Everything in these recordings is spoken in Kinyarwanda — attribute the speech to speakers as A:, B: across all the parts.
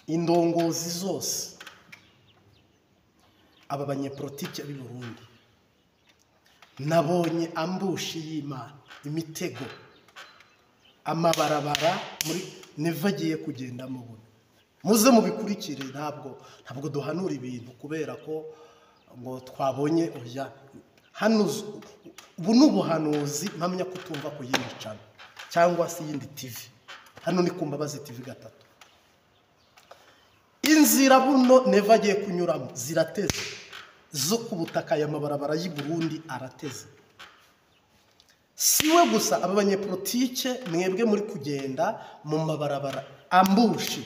A: indongozi zose aba banyepolitike b'i Burundi nabonye ambushi y'Imana, imitego, amabarabara muri nevagiye kugenda mu buno. Muze mubikurikire, ntabwo duhanura ibintu kubera ko ngo twabonye oya. Hano ubu n'ubuhanuzi mpamya kutumva ku yindi channel cyangwa se yindi TV. Hano ni Kumbabazi TV gatatu. Inzira buno nevagiye kunyuramo zirateze zo kubutaka ya mabarabara y'i Burundi arateze. Siwe gusa aba banyepolitike mwebwe muri kugenda mu mabarabara ambushi.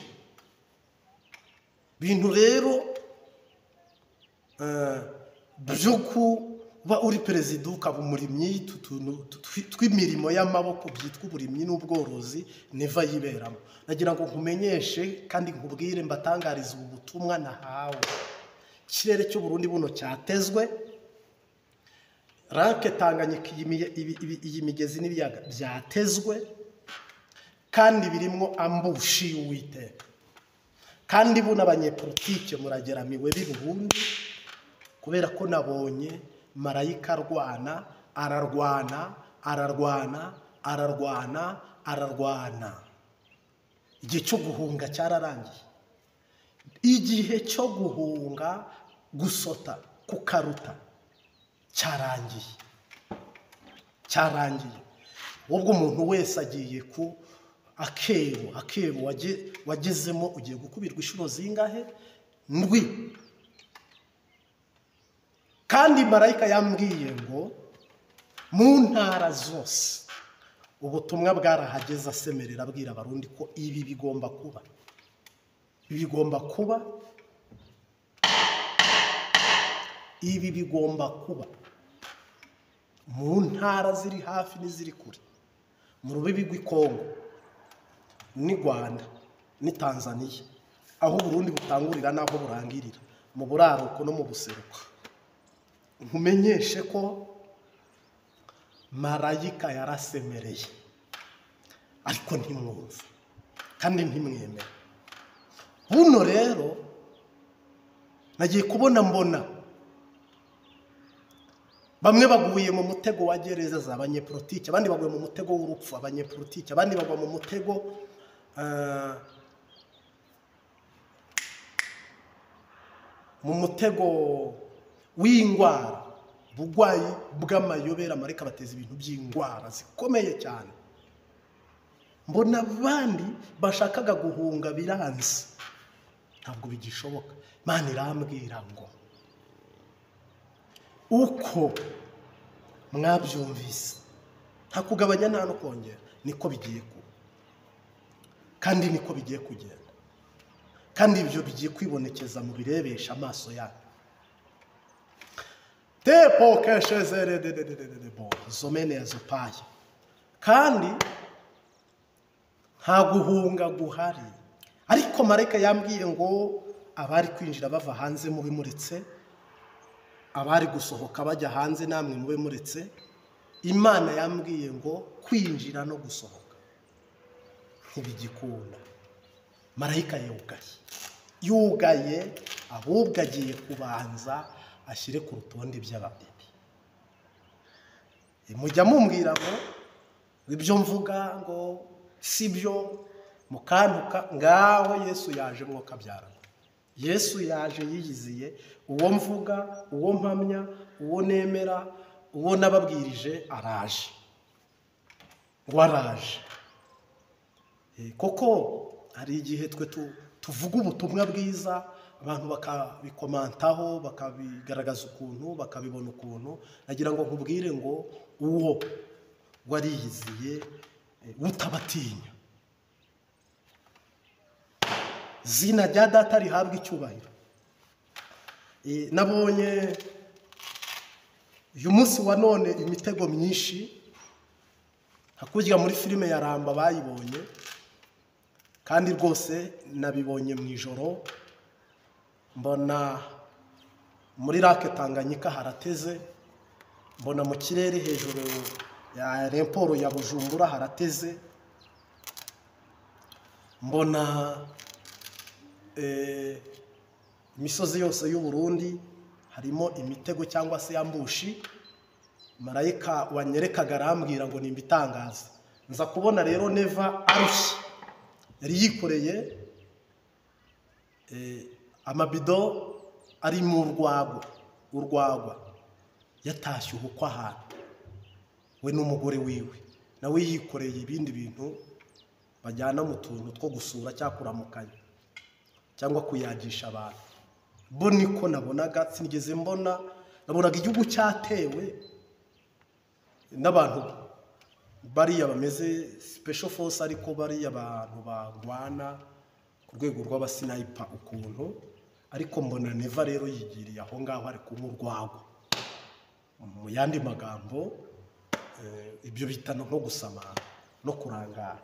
A: Bintu rero byo kuba uri perezida ukaba umurimyi tw'imirimo y'amaboko byitwa uburimyi n'ubworozi neva yiberamo. Nagira ngo nkumenyeshe kandi nkubwire mbatangariza ubu butumwa nahawe. Ikirere cy'u Burundi buno cyatezwe, Rake Tanganyika iyi migezi n'ibiyaga byatezwe kandi birimo ambushi y'Uwiteka. Kandi buno abanyepolitike murageramiwe b'i Burundi kubera ko nabonye marayika ararwana. Igihe cyo guhunga cyararangiye. Igihe cyo guhunga gusota kukaruta cyarangiye. Ubwo umuntu wese agiye ku akebo wagezemo ugiye gukubirwa inshuro zingahe? Ndwi. Kandi marayika yambwiye ngo mu ntara zose ubutumwa bwarahageze asemerera abwira abarundi ko ibi bigomba kuba mu ntara ziri hafi n'iziri kure, mu rubibi rw'i Kongo ni Rwanda ni Tanzania, aho Burundi butangurira naho burangirira, mu buraruko no mu buseruko. Nkumenyeshe ko marayika yarasemereye ariko ntimwumva kandi ntimwemera. Buno rero nagiye kubona mbona bamwe baguye mu mutego wa gereza z'abanyepolitike, abandi baguye mu mutego w'urupfu abanyepolitike, abandi bagwa mu mutego w'indwara, bugwayi bw'amayobera marayika bateza ibintu by'indwara zikomeye cyane. Mbona abandi bashakaga guhunga biranze, ntabwo bigishoboka. Imana irambwira ngo uko mwabyumvise nta kugabanya nta no kongera, niko bigiye kuba kandi niko bigiye kugenda, kandi ibyo bigiye kwibonekeza mu birebesha amaso yanyu. Tepo keshezere zomene yazopaye. Kandi nta guhunga guhari, ariko marayika yambwiye ngo abari kwinjira bava hanze mube muretse, abari gusohoka bajya hanze namwe mube muretse. Imana yambwiye ngo kwinjira no gusohoka ntibigikunda. Marayika yugaye ahubwo agiye kubanza ashyire ku rutonde by'ababibi. Mujya mumbwira ngo ibyo mvuga ngo sibyo mukantuka, ngaho Yesu yaje mwokabyara. Yesu yaje yiyiziye uwo mvuga, uwo mpamya, uwo nemera, uwo nababwirije araje. Ngo araje. Koko hari igihe twe tuvuga ubutumwa bwiza abantu bakabikomantaho, bakabigaragaza ukuntu, bakabibona ukuntu. Nagira ngo nkubwire ngo uwo wariyiziye utabatinya, zina rya data rihabwa icyubahiro. Nabonye uyu munsi wa none imitego myinshi hakurya muri filime ya Ramba bayibonye, kandi rwose nabibonye mu ijoro. Mbona muri Rake Tanganyika harateze, mbona mu kirere hejuru ya Remporo ya Bujumbura harateze, mbona imisozi yose y'u Burundi harimo imitego cyangwa se ambushi. Marayika wanyerekaga arambwira ngo nimba itangaza. Nza kubona rero Neva arushye, yari yikoreye amabido ari mu urwagwa, yatashye ubukwe ahantu we n'umugore wiwe, nawe yikoreye ibindi bintu bajyana mu tuntu two gusura cyangwa kuramukanya cyangwa kuyagisha abantu. Bo niko nabonaga, sinigeze nabonaga igihugu cyatewe n'abantu bariya bameze special force, ariko bariya abantu bagwana ku rwego rw'abasniper ukuntu. Ariko mbona Neva rero yigiriye aho ngaho ari kunywa urwagwa. Mu yandi magambo ibyo bitano nko gusamara no kurangara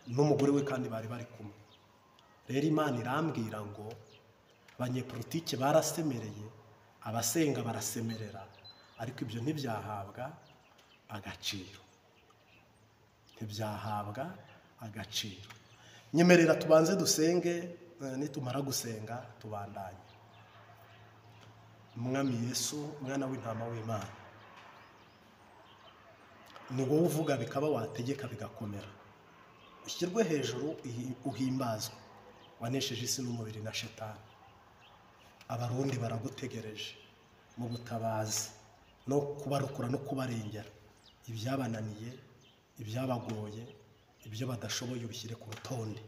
A: n'umugore we kandi bari kumwe. Rero Imana irambwira ngo abanyepolitike barasemereye, abasenga barasemerera, ariko ibyo ntibyahabwa agaciro, ntibyahabwa agaciro. Nyemerera tubanze dusenge, nitumara gusenga tubandanye. Mwami Yesu, mwana w'intama w'Imana, ni wowe uvuga bikaba, wategeka bigakomera. Ushyirwe hejuru uhimbazwe, wanesheje isi n'umubiri na shetani. Abarundi baragutegereje mu butabazi no kubarokora no kubarengera. Ibyabananiye, ibyabagoye, ibyo badashoboye ubishyire ku rutonde,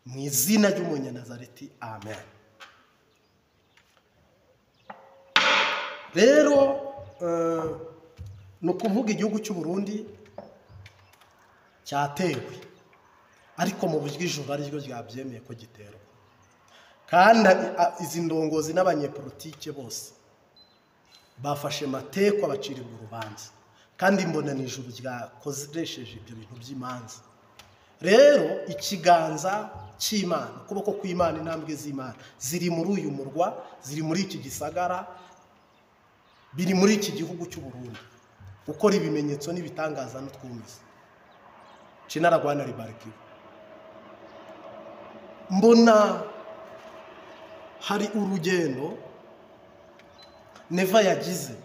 A: mu izina ry'Umunyanazareti, amen. Rero ni ukuvuga igihugu cy'u Burundi cyatewe, ariko mu buryo ijuru ari ryo ryabyemeye ko giterwa. Kandi izi ndongozi n'abanyepolitike bose bafashe mateko abacirirwa urubanza, kandi mbona ni ijuru ryakoresheje ibyo bintu by'imanza. Rero ikiganza cy'Imana, ukuboko kw'Imana, intambwe z'Imana ziri muri uyu murwa, ziri muri iki gisagara, biri muri iki gihugu cy'u Burundi, gukora ibimenyetso n'ibitangaza n'utwumizi. Cinaragwana ribarikiwe. Mbona hari urugendo Neva yagize,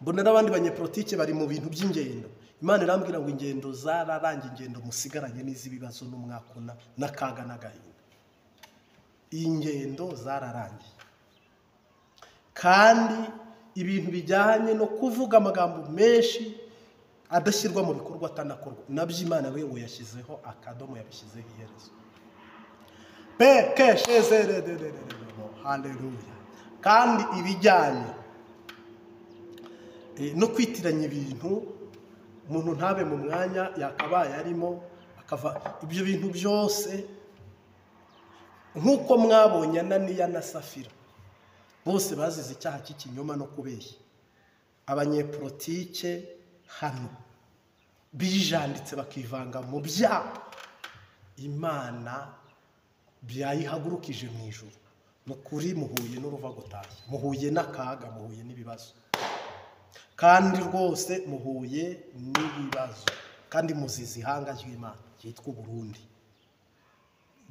A: mbona n'abandi banyepolitike bari mu bintu by'ingendo. Imana irambwira ngo ingendo zararangiye, ingendo musigaranye n'iz'ibibazo n'umwakuna n'akaga n'agahinda. Ingendo zararangiye, kandi ibintu bijyanye no kuvuga amagambo menshi adashyirwa mu bikorwa, atanakorwa, nabyo Imana we ngo yashyizeho akadomo, yabishyizeho iherezo. Haleluya. Kandi ibijyanye no kwitiranya ibintu, umuntu ntabe mu mwanya yakabaye arimo, akava ibyo bintu byose, nk'uko mwabonye Ananiya na Safira bose bazize icyaha cy'ikinyoma no kubeshya. Abanyepolitike hano bijanditse bakivanga mu byaha Imana byayihagurukije mu ijuru. Nukuri muhuye n'uruva gutashya, muhuye n'akaga, muhuye n'ibibazo, kandi rwose muhuye n'ibibazo, kandi muzizi ihanga ry'Imana ryitwa Uburundi,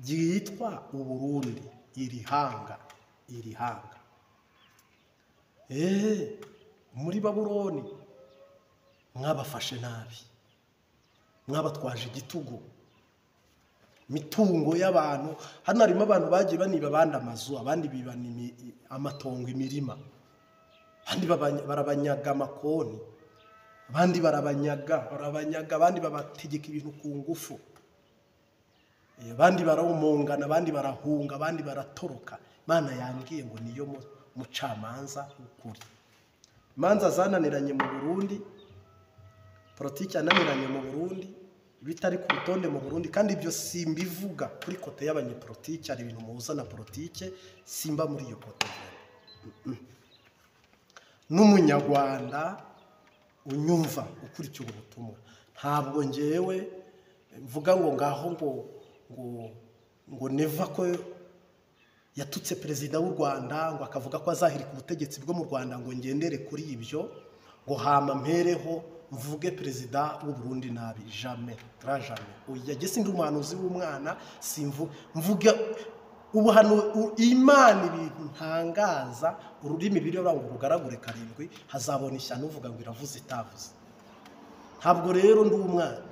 A: ryitwa Uburundi, iri hanga. Muri Babuloni mwabafashe nabi, mwabatwaje igitugu, mitungo y'abantu. Hano harimo abantu bagiye baniba abandi amazu, abandi biba amatongo, imirima, abandi barabanyaga amakoni, abandi barabanyaga, abandi babategeka ibintu ku ngufu, abandi barawumungana, abandi barahunga, abandi baratoroka. Imana yambwiye ngo niyo mucamanza ukuri. Imanza zananiranye mu Burundi, politiki yananiranye mu Burundi, bitari ku rutonde mu Burundi, kandi ibyo simbivuga kuri kote y'abanyepolitike. Hari ibintu muhuza na politike, simba muri iyo kote. N'umunyarwanda unyumva ukurikiye ubutumwa, ntabwo ngewe mvuga ngo ngaho ngo Neva ko yatutse perezida w'u Rwanda, ngo akavuga ko azahirika ubutegetsi bwo mu Rwanda, ngo ngendere kuri ibyo, ngo hama mpereho mvuge perezida w'u Burundi nabi. Jamais, jamais. Oya, gese ndi umuhanuzi w'umwana, mvuga Imana ibintu ntangaza, ururimi biriho ngo rugaragure karindwi, hazabona ishyano uvuga ngo iravuze itavuze. Ntabwo rero ndi umwana.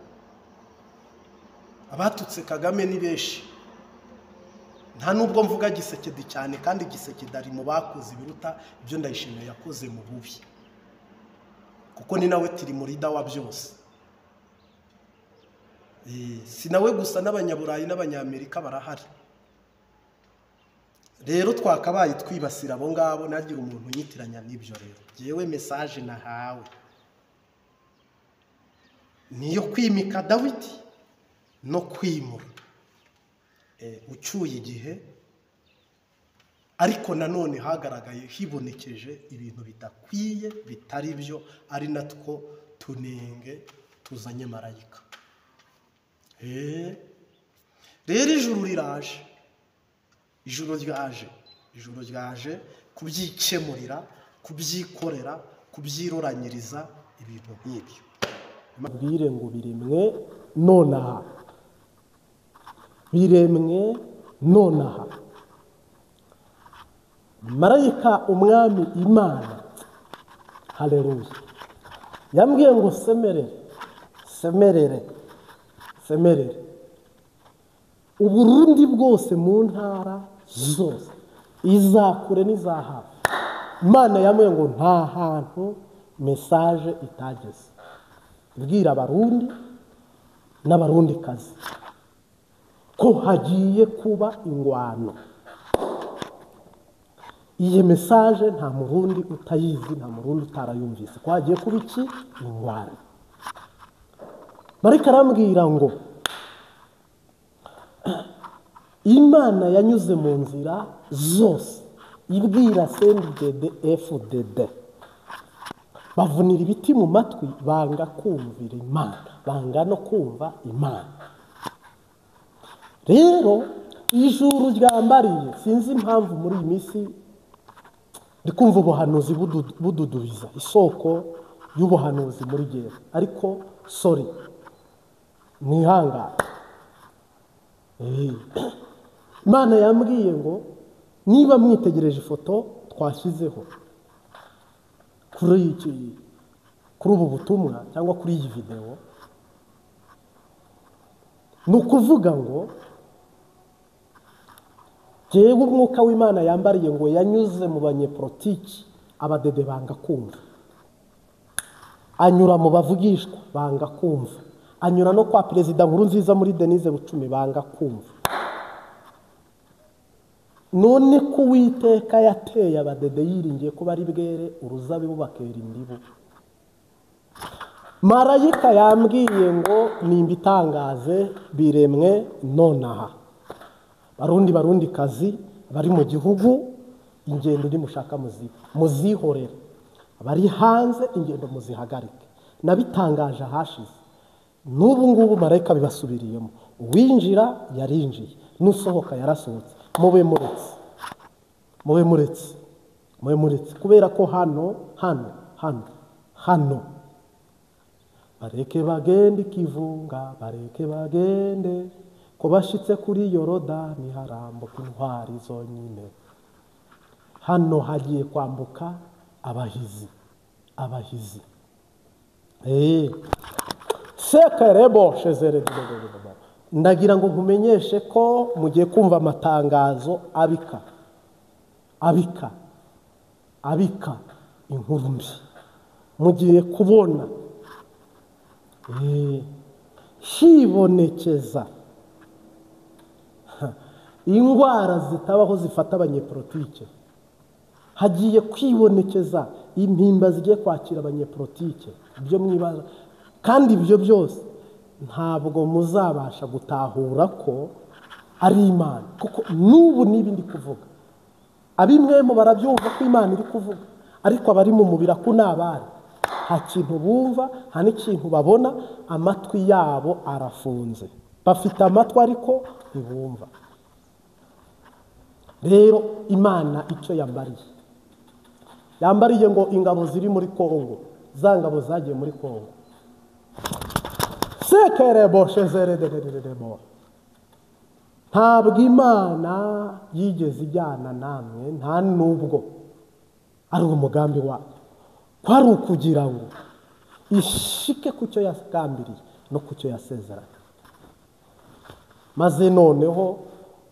A: Abatutse Kagame ni benshi, nta nubwo mvuga Gisekedi cyane, kandi Gisekedi ari mu bakoze ibiruta ibyo Ndayishimiye yakoze mu bubi, kuko ni nawe tiri muri dawa byose. Si nawe gusa, n'abanyaburayi n'abanyamerika barahari. Rero twakabaye twibasira abo ngabo, nagira umuntu unyitiranya n'ibyo. Rero yewe message nahawe niyo kwimika Dawidi no kwimura, ucyuye igihe. Ariko nanone hagaragaye hibonekeje ibintu bidakwiye, bitari byo, ari natwo tunenge tuzanye marayika. Rero ijuru riraje, ijuru ryaje kubyikemurira, kubyikorera, kubyiroranyiriza ibintu nk'ibyo. Mabwire ngo biremwe nonaha, biremwe nonaha. Marayika umwami Imana, haleluya, yambwiye ngo semerere Uburundi bwose mu ntara zose, izakure n'izahafi. Imana yambwiye ngo nta hantu message itageze. Bwira abarundi n'abarundi kazi ko hagiye kuba ingwano. Iyi message nta murundi utayizi, nta murundi utarayumvise ko hagiye kuba iki? Ingwano. Marayika arambwira ngo Imana yanyuze mu nzira zose ibwira CNDD FDD, bavunira ibiti mu matwi, banga kumvira Imana, banga no kumva Imana. Rero ijuru ryambariye, sinzi impamvu muri iyi minsi ndi kumva ubuhanuzi bududubiza, isoko y'ubuhanuzi muri gihe. Ariko sorry, mwihangane. Imana yambwiye ngo niba mwitegereje ifoto twashyizeho kuri ubu butumwa cyangwa kuri iyi video, ni ukuvuga ngo jewe umwuka w'Imana yambariye ngo yanyuze mu banyepolitiki, abadede banga kumva, anyura mu bavugishwa banga kumva, anyura no kwa Perezida Nkurunziza muri Denise Bucumi banga kumva. None ko Uwiteka yateye abadede yiringiye ko bari bwere uruzabibu bakera indibu. Marayika yambwiye ngo nimbitangaze biremwe nonaha. Barundi kazi bari mu gihugu, ingendo ndi mushaka muzihorera. Bari hanze, ingendo muzihagarike. Nabitangaje hashize, n'ubu ngubu marayika bibasubiriyemo. Uwinjira yarinjiye, n'usohoka yarasohotse. Mube muretse kubera ko hano bareke bagende ikivunga, bareke bagende ko bashitse kuri Yorodani harambuka intwari zonyine. Hano hagiye kwambuka abahizi. Sekerebo shezere. Ndagira ngo nkumenyeshe ko mugiye kumva amatangazo abika inkuru mbi. Mugiye kubona hibonekeza ingwara zitabaho zifata abanyepolitike. Hagiye kwibonekeza impimba zigiye kwakira abanyepolitike. Ibyo mwibaza, kandi ibyo byose ntabwo muzabasha gutahura ko ari Imana, kuko n'ubu n'ibindi kuvuga abimwemo barabyumva ko Imana iri kuvuga, ariko abari mu mubiri kunabari nta kintu bumva, nta n'ikintu babona, amatwi yabo arafunze, bafite amatwi ariko ntibumva. Rero Imana icyo yambariye ngo ingabo ziri muri Kongo, za ngabo zagiye muri Kongo, sekerebo shezere. ntabwo imana yigeze ijyana namwe, nta nubwo ari umugambi wayo, kwari ukugira ngo ishike ku cyo yagambiriye no ku cyo yasezeranye. Maze noneho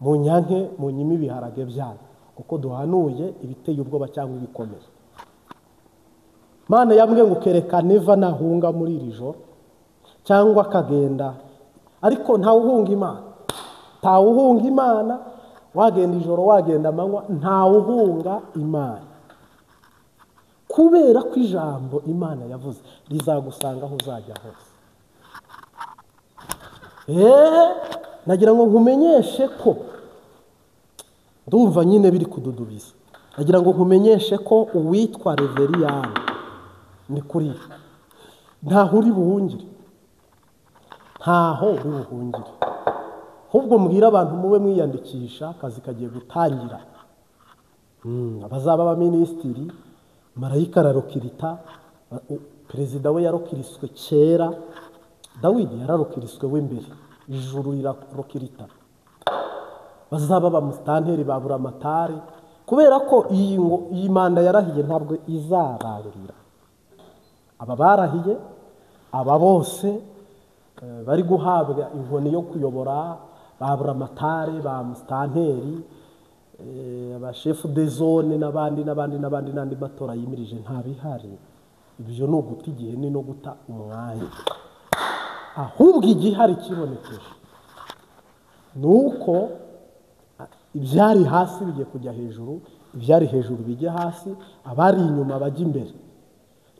A: munyanke munyime ibiharage byanyu, kuko duhanuye ibiteye ubwoba cyangwa ibikomeye. Mana yambwiye ngo kereka Neva nahunga muri iri joro cyangwa akagenda, ariko ntawuhunga Imana, ntawuhunga Imana, wagenda ijoro wagenda amanywa, ntawuhunga Imana, kubera ko ijambo Imana yavuze rizagusanga aho uzajya hose. Nagira ngo nkumenyeshe ko, ndumva nyine biri kududubiza, nagira ngo nkumenyeshe ko uwitwa Reveriyani ni kuri ntaho uri buhungire, ntaho uri buhungire, ahubwo mbwira abantu mube mwiyandikisha, akazi kagiye gutangira. Abazaba abaminisitiri, marayika ararokirita, perezida we yarokiriswe kera, Dawidi yararokiriswe w'imbere, ijuru rirarokirita. Bazaba abamusitanteri babura amatari, kubera ko iyi manda yarahiye ntabwo izarangira. Aba barahiye, aba bose bari guhabwa inkoni yo kuyobora, babura amatari, ba musitanteri, abashefu de zone n'andi matora yimirije ntabihari. Ibyo ni uguta igihe, ni no guta umwanya. Ahubwo igihari kibonekeje ni uko ibyari hasi bigiye kujya hejuru, ibyari hejuru bijya hasi, abari inyuma bajya imbere,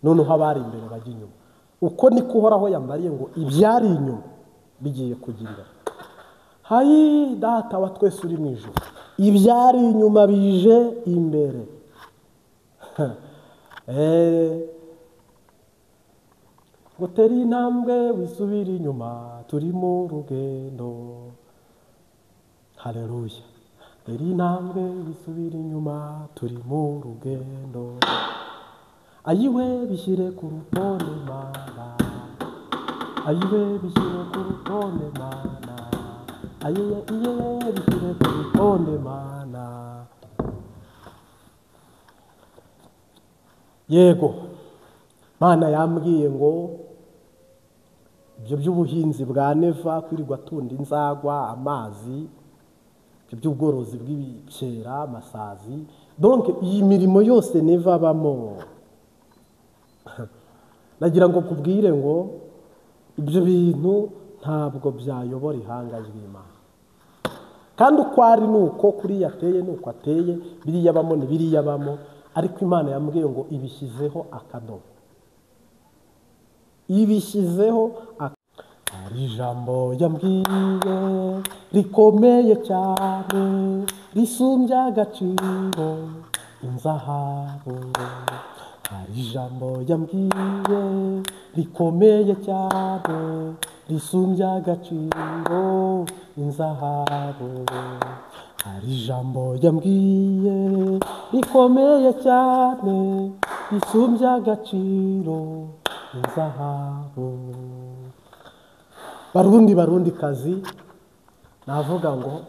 A: noneho abari imbere bajya inyuma. Uko niko Uhoraho yambariye ngo ibyari inyuma bigiye kujya imbere. Hayi data wa twese uri mu ijuru, ibyari inyuma bije imbere. Gutera intambwe wisubira inyuma, turi mu rugendo. Haleluya. Tera intambwe wisubira inyuma, turi mu rugendo. Ayiwe bishyire ku rutonde Mana, ayiwe bishyire ku rutonde Mana, ayiwe bishyire ku rutonde Mana. Yego, Mana yambwiye ngo ibyo by'ubuhinzi bwa Neva, kwirirwa tunda inzagwa, amazi, ibyo by'ubworozi bw'ibikera, amasazi, donc iyi mirimo yose Neva abamo, nagira ngo kubwire ngo ibyo bintu ntabwo byayobora ihanga ry'Imana. Kandi uko ari nuko kuri yateye nuko ateye, biriya abamo ni biriya abamo, ariko Imana yambwiye ngo ibishyizeho akadomo, ibishyizeho hari ijambo yambwiye rikomeye cyane, risumbya agaciro inzahabu. Hari ijambo yambwiye rikomeye cyane, risumbya agaciro inzahabu. Hari ijambo yambwiye rikomeye cyane, risumbya agaciro inzahabu. Barundi kazi, navuga ngo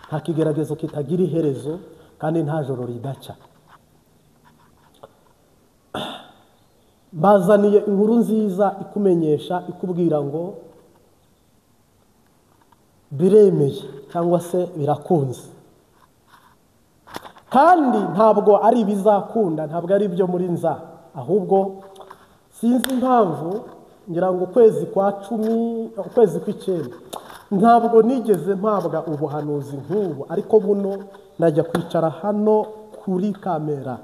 A: nta kigeragezo kitagira iherezo, kandi nta joro ridaca. Bazaniye inkuru nziza ikumenyesha, ikubwira ngo biremeye cyangwa se birakunze. Kandi ntabwo ari bizakunda, ntabwo ari ibyo muri nza, ahubwo sinzi impamvu, ngira ngo ukwezi kwa 10, ukwezi kw'Icyenda, ntabwo nigeze mpabwa ubuhanuzi nk'ubu, ariko buno najya kwicara hano kuri kamera,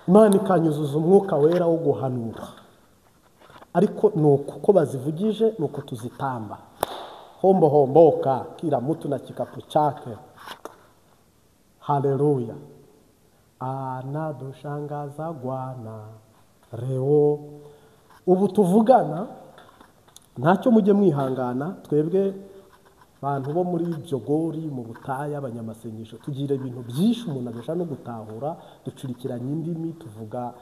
A: Imana ikanyuzuza umwuka wera wo guhanura. Ariko nuko uko bazivugije nuko tuzitamba, homboka kila mtu na kikapu chake. Haleluya. Anadushangaza Bwana leo. Ubu tuvugana ntacyo mujye mwihangana, twebwe abantu bo muri Byogori mu butaya, abanyamasengesho, tugira ibintu byinshi umuntu agasha no gutahura, ducurikiranye indimi, tuvuga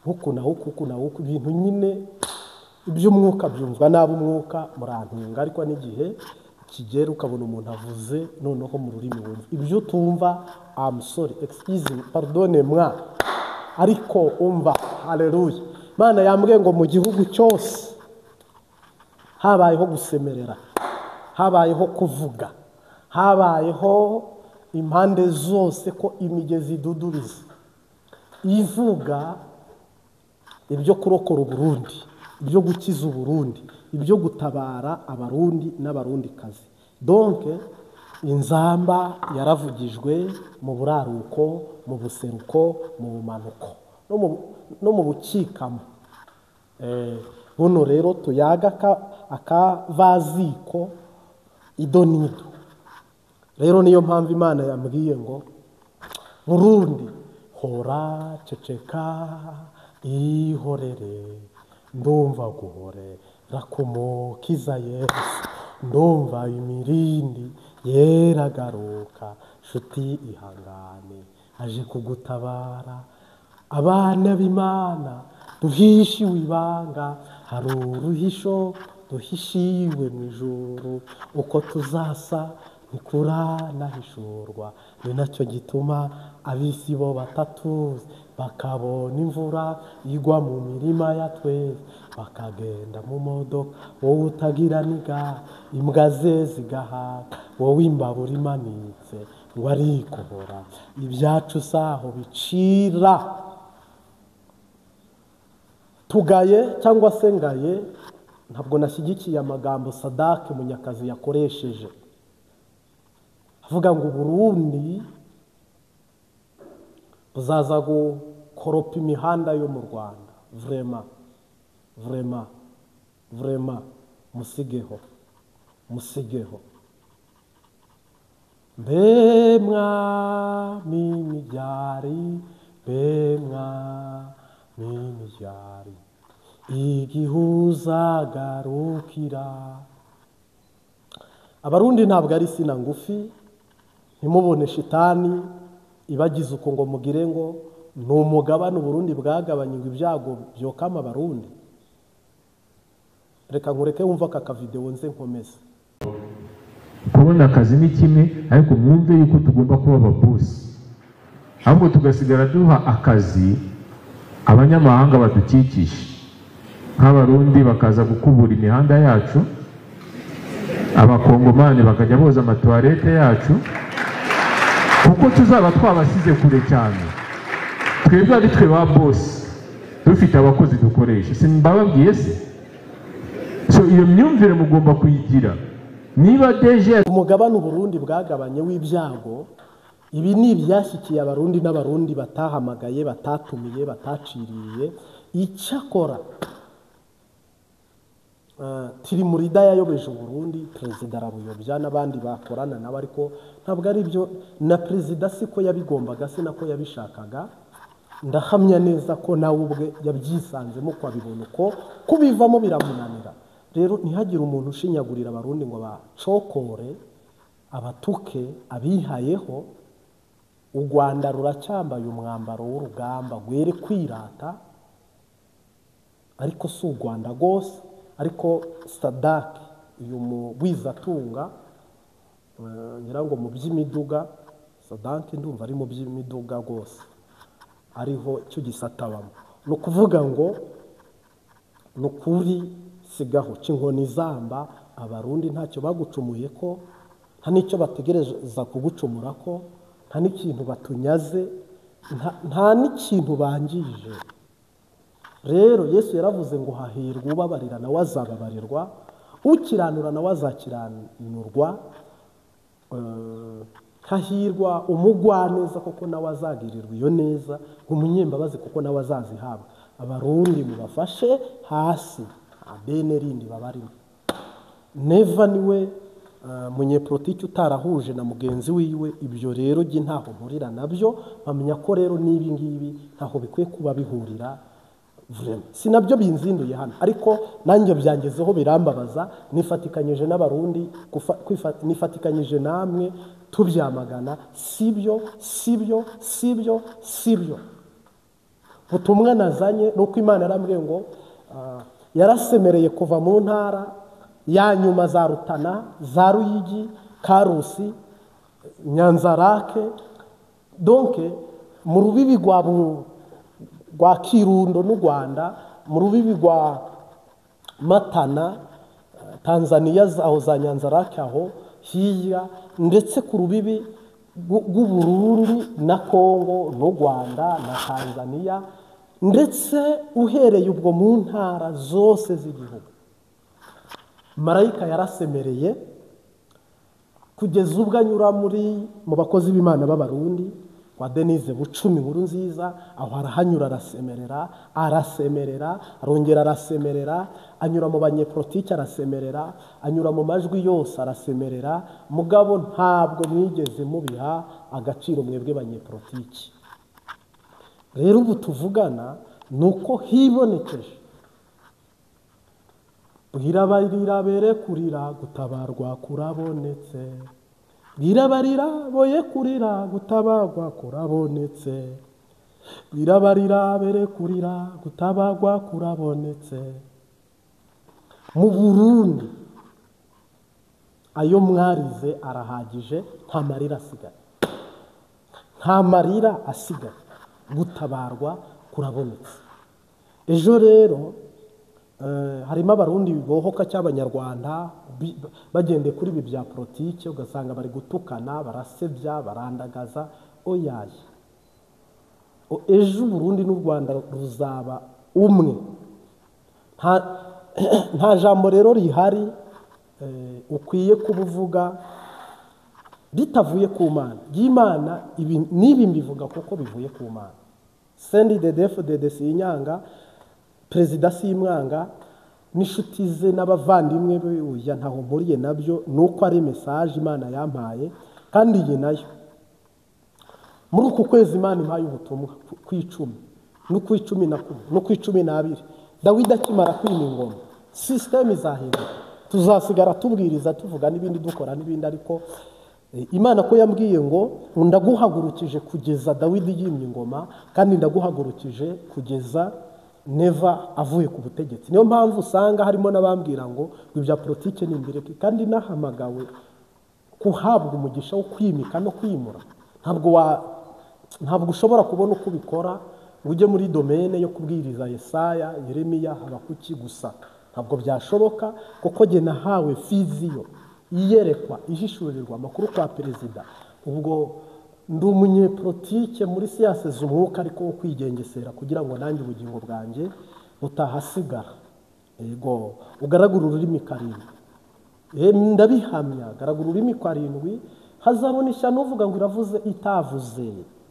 A: huku na huku, ibintu nyine iby'umwuka byumvwa n'ab'umwuka murantunga, ariko n'igihe kigera ukabona umuntu avuze noneho mu rurimi wumva ibyo tumva. I'm sorry, excuse me, pardonne moi, ariko umva. Haleluya. Imana yambwiye ngo mu gihugu cyose habayeho gusemerera, habayeho kuvuga, habayeho impande zose ko imigezi iduduriza ivuga ibyo kurokora Uburundi, ibyo gukiza Uburundi, ibyo gutabara abarundi n'abarundikazi. Donc inzamba yaravugijwe mu buraruko, mu buseruko, mu bumanuko no mu bukikamo. Buno rero tuyaga akavaziko idonido. Rero niyo mpamvu Imana yambwiye ngo Burundi, hora, ceceka, ihorere, ndumva guhorera kumukiza Yesu, ndumva imirindi yeragaruka, nshuti ihangane aje kugutabara. Abana b'Imana duhishiwe ibanga, hari uruhisho duhishiwe mu ijuru, uko tuzasa ntikuranahishurwa. Ni nacyo gituma ab'isi bo batatuzi, bakabona imvura igwa mu mirima ya twese, bakagenda mu modoka, wowe utagira n'igare, imbwa ze zigahaka, wowe imbabura imanitse ngo arikuhora. Ibyacu saho bicira. Tugaye cyangwa se ngaye, ntabwo nashyigikiye amagambo Sadake Munyakazi yakoresheje avuga ngo Burundi buzaza gukoropa imihanda yo mu Rwanda. Vrema musigeho. Mbe mwami miryari, mbe mwami miryari, igihuza garukira. Abarundi ntabwo ari sina ngufi, ntimubone shitani ibagize uko ngo mugire ngo ni umugabane Burundi bwagabanyirwa ibyago byokama Abarundi. Reka nkureke wumva aka video nze nkomeze.
B: Kubona akazi ni kimwe, ariko mwumve yuko tugomba kuba ababosi, ahubwo tugasigara duha akazi abanyamahanga badukikisha. Nk'Abarundi bakaza gukubura imihanda yacu, Abakongomani bakajya boza amatuwarete yacu, kuko tuzaba twabasize kure cyane. Twebwe ari twe ba bosi, dufite abakozi dukoresha. Simbababwiye se? So iyo myumvire mugomba kuyigira. Niba deje
A: umugabane Burundi bwagabanye w'ibyago, ibi ni ibyashyikiye Abarundi n'Abarundi batahamagaye, batatumiye, bataciriye. Icyakora Tirimurida yayobeje Burundi, Perezida arabuyobya n'abandi bakorana nawe, ariko ntabwo ari byo. Na Perezida siko yabigombaga, se nako yabishakaga. Ndahamya neza ko nawe ubwe yabyisanzemo ko abibona uko kubivamo biramunanira. Rero ntihagire umuntu ushinyagurira Abarundi ngo bacokore, abatuke, abihayeho. U Rwanda ruracyambaye umwambaro w'urugamba gwere kwirata, ariko si u Rwanda rwose. Ariko Sadake uyu mugwizatunga nyirango mu by'imiduga, Sadake ndumva ari mu by'imiduga rwose, ariho cyo gisatabamo. No kuvuga ngo nukuri sigaho cinkoni zamba, Abarundi ntacyo bagucumuye ko, nta nicyo bategereza kugucumura ko, nta n'ikintu batunyaze, nta n'ikintu bangije. Rero Yesu yaravuze ngo hahirwa ubabarira nawe azababarirwa, ukiranura nawe azakiranurwa, hahirwa umugwaneza kuko nawe azagirirwa iyo neza, umunyembabazi kuko nawe azazihabwa. Abarundi mubafashe hasi, abene rindi babarimo. Neva niwe munyepolitiki utarahuje na mugenzi wiwe. Ibyo rero gi ntaho mpurira nabyo, bamenya ko rero nibi ngibi ntaho bikwiye kuba bihurira. Sinabyo binzinduye hano, ariko nanjye byangezeho birambabaza. Nifatikanyije n'Abarundi, nifatikanyije namwe tubyamagana. Sibyo ubutumwa nazanye nuko Imana yarambwiye ngo yarasemereye kuva mu ntara ya nyuma za Rutana, za Ruyigi, Karusi, Nyanzarake, donc mu rubibi rwa Kirundo n'u Rwanda, mu rubibi rwa Matana, Tanzania aho za Nyanzarake aho hirya, ndetse ku rubibi rw'u Burundi na Kongo n'u Rwanda na Tanzania, ndetse uhereye ubwo mu ntara zose z'igihugu. Marayika yarasemereye kugeza ubwo anyura mu bakozi b'Imana b'Abarundi kwa Denise Bucumi Nkuru Nziza, aho arahanyura arasemerera, arongera arasemerera, anyura mu banyepolitike arasemerera, anyura mu majwi yose arasemerera. Mugabo ntabwo mwigeze mubiha agaciro mwebwe banyepolitike. Rero ubu tuvugana nuko hibonekeje bwirabarira bere kurira gutabarwa kurabonetse, bwirabarira boye kurira gutabarwa kurabonetse, bwirabarira bere kurira gutabarwa kurabonetse. Mu Burundi ayo mwarize arahagije, nta marira asigaye, nta marira asigaye, gutabarwa kurabonetse. Ejo rero harimo Abarundi bohoka cy'Abanyarwanda bagendeye kuri ibi bya politike, ugasanga bari gutukana, barasebya, barandagaza. Oyaye, ejo Burundi n'u Rwanda ruzaba umwe. Nta jambo rero rihari ukwiye kubuvuga bitavuye ku Mana. Y'Imana nibi mbivuga kuko bivuye ku Mana. Sendi de Sinyanga, Perezida Simwanga n'inshuti ze n'abavandimwe be, uya ntaho mpuriye nabyo, nuko ari message Imana yampaye. Kandi iyi nayo muri uku kwezi Imana impaye ubutumwa ku 10 no ku 11 no ku 12 Dawidi akimara kwima ingoma, system izahinduka. Tuzasigara tubwiriza tuvuga n'ibindi dukora n'ibindi, ariko Imana ko yambwiye ngo ndaguhagurukije kugeza Dawidi yimye ingoma, kandi ndaguhagurukije kugeza Neva avuye ku butegetsi. Niyo mpamvu usanga harimo n'abambwira ngo ibya politike ni imbere, kandi nahamagawe kuhabwa umugisha wo kwimika no kwimura. Ntabwo ushobora kubona uko ubikora ujye muri domaine yo kubwiriza Yesaya, Yeremiya, Habakuki gusa. Ntabwo byashoboka, kuko jye nahawe fiziyo iyerekwa, ihishurirwa amakuru kwa perezida. Ubwo ndi umunyepolitike muri siyanse z'umwuka, ariko wo kwigengesera kugira ngo nanjye ubugingo bwanjye butahasigara. Yego, ugaragura ururimi karindwi. Ndabihamya, garagura ururimi karindwi, hazabona ishyano uvuga ngo iravuze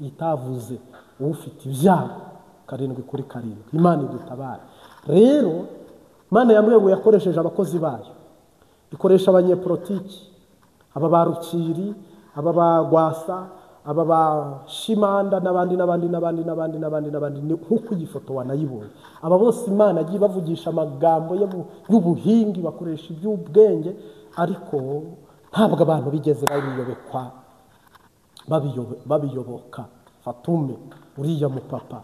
A: itavuze ufite ibyago. Karindwi kuri karindwi, Imana idutabara. Rero Imana yambwiye ngo yakoresheje abakozi bayo, ikoresha abanyepolitiki, aba barukiri, aba bagwasa, aba bashimanda n'abandi nk'uko iyi foto wanayibonye. Aba bose Imana agiye bavugisha amagambo y'ubuhingi, bakoresha iby'ubwenge, ariko ntabwo abantu bigeze babiyoboka. Fatume uriya mupapa,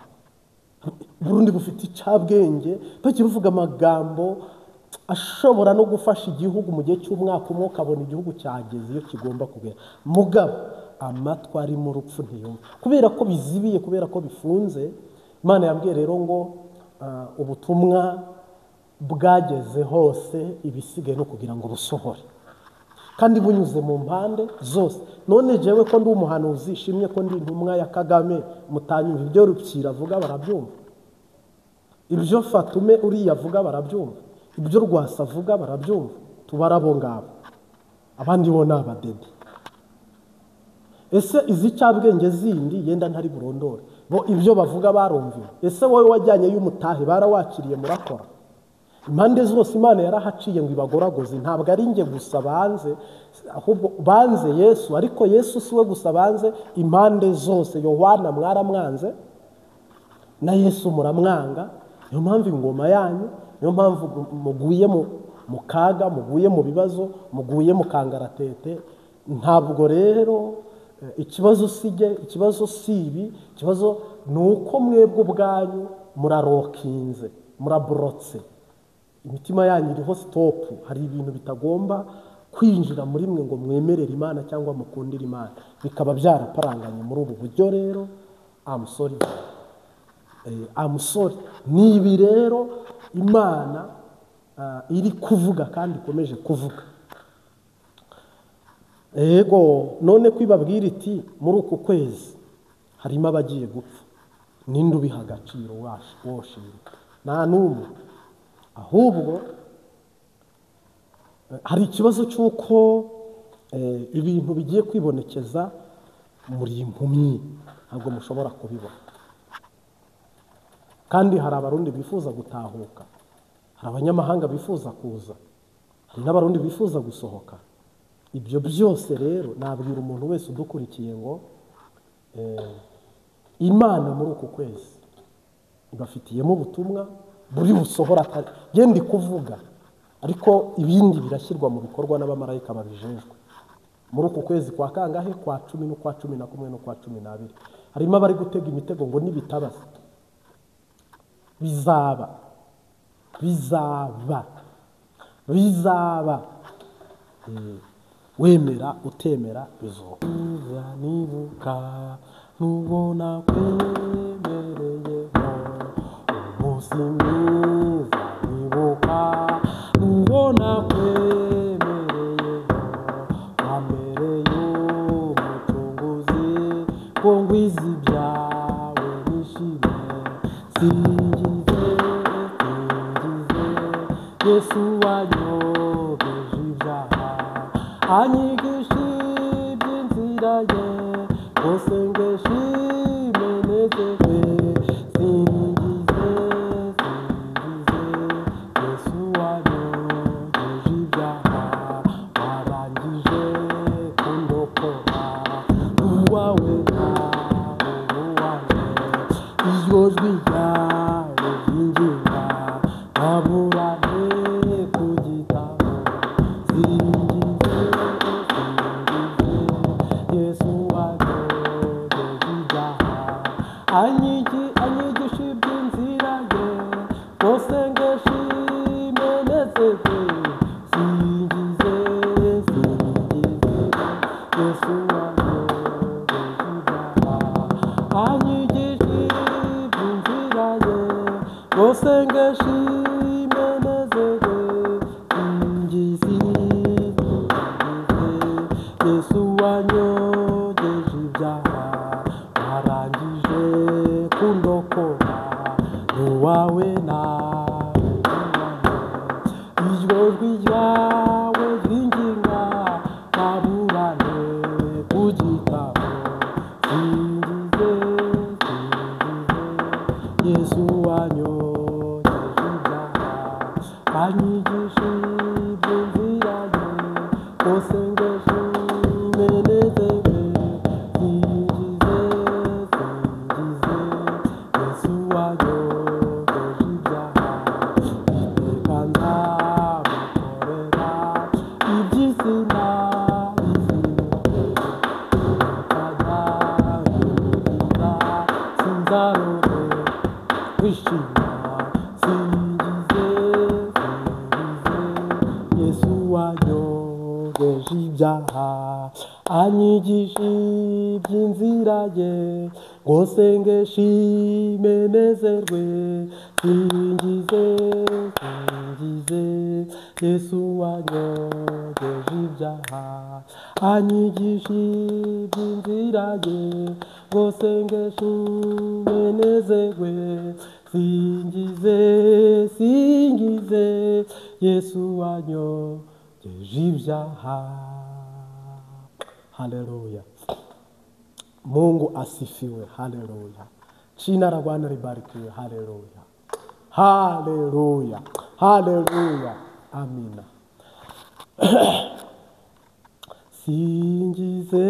A: Burundi bufite icyabwenge, bagiye bavuga amagambo ashobora no gufasha igihugu mu gihe cy'umwaka umwe, ukabona igihugu cyageze iyo kigomba kugera. Mugabo amatwi ari mu rupfu ntiyumva, kubera ko bizibiye, kubera ko bifunze. Imana yambwiye rero ngo ubutumwa bwageze hose, ibisigaye no kugira ngo busohore, kandi bunyuze mu mpande zose. None jewe ko ndi umuhanuzi, shimye ko ndi intumwa ya Kagame, mutanyumva ibyo Rukira avuga barabyumva, ibyo Fatume uriya avuga barabyumva, ibyo Rwasa avuga barabyumva. Tubarabo ngabo, abandi bo n'abadede. Ese izi cyabwenge zindi yenda ntari burondore, bo ibyo bavuga barumviye. Ese wowe wajyanye y'umutahe barawakiriye murakora? Impande zose Imana yarahaciye ngo ibagoragoze. Ntabwo ari nge gusa banze, ahubwo banze Yesu, ariko Yesu siwe gusa banze, impande zose. Yohana mwaramwanze na Yesu muramwanga. Niyo mpamvu ingoma yanyu, niyo mpamvu muguye mu kaga, muguye mu bibazo, muguye mu kangaratete. Ntabwo rero ikibazo si ibi, ikibazo ni uko mwebwe ubwanyu murarokinze, muraborotse. imitima yanyu iriho stop, hari ibintu bitagomba kwinjira muri mwe ngo mwemerere Imana cyangwa mukundire Imana, bikaba byaraparanganye muri ubu buryo. Rero I'm sorry. Ni ibi rero Imana iri kuvuga kandi ikomeje kuvuga. Ego none kwibabwira iti muri uku kwezi harimo abagiye gupfa, ninde ubiha agaciro woshimye? Nta n'umwe. Ahubwo hari ikibazo cy'uko ibintu bigiye kwibonekeza muri impumyi, ntabwo mushobora kubibona. Kandi hari abarundi bifuza gutahuka, hari abanyamahanga bifuza kuza, hari n'abarundi bifuza gusohoka. Ibyo byose rero nabwira umuntu wese udukurikiye ngo Imana muri uku kwezi ibafitiyemo ubutumwa buri busohora genda kuvuga, ariko ibindi birashyirwa mu bikorwa n'abamarayika babijejwe. Muri uku kwezi kwa kangahe? Kwa 10 n'ukwa 11 n'ukwa 12. Harimo abari gutega imitego ngo nibitabaza bizaba wemera utemera bizoba. Nibuka nubona kwemereye umunsi mwiza, nibuka nubona kwemereye wamereye umucunguzi, ngo ngwize ibyawe nishime. Singize Yesu wanyogeje ibyaha, anyigisha iby'inzira ye, rwose ngeshime nezerwe. Singize Yesu wanyogeje ibyaha, warangije kundokora, uwawe nawe uwanjye. Iryo jwi ryawe ryinginga ntaburane ku gitabo. Singize Yesu wanyogeje ibyaha, anyigisha iby'inzira ye, rwose ngeshime nezerwe. Singize Yesu wanyogeje ibyaha, anyigisha iby'inzira ye, rwose ngeshime nezerwe. Singize Yesu wanyogeje ibyaha, warangije kundokora, n'uwawe nawe uwanjye. Iryo jwi ryawe ryinginga ntaburane ku gitabo. Singize Yesu wanyogeje ibyaha, anyigisha iby'inzira ye, rwose ngeshime nezerwe. Singize Yesu wanyogeje ibyaha, iteka nzamukorera iby'isi nabizimye, ukazanyuzuza sinzarohe kwishima. Singize Yesu wanyogeje ibyaha, anyigisha iby'inzira ye, rwose ngeshime nezerwe. Singize Yesu wanyogeje ibyaha, anyigisha iby'inzira ye, rwose ngeshime nezerwe. Singize Yesu wanyogeje ibyaha. Haleluya. Mungu asifiwe. Haleluya. Jina la Bwana libarikiwe. Haleluya. Haleluya. Haleluya. Amina. Singize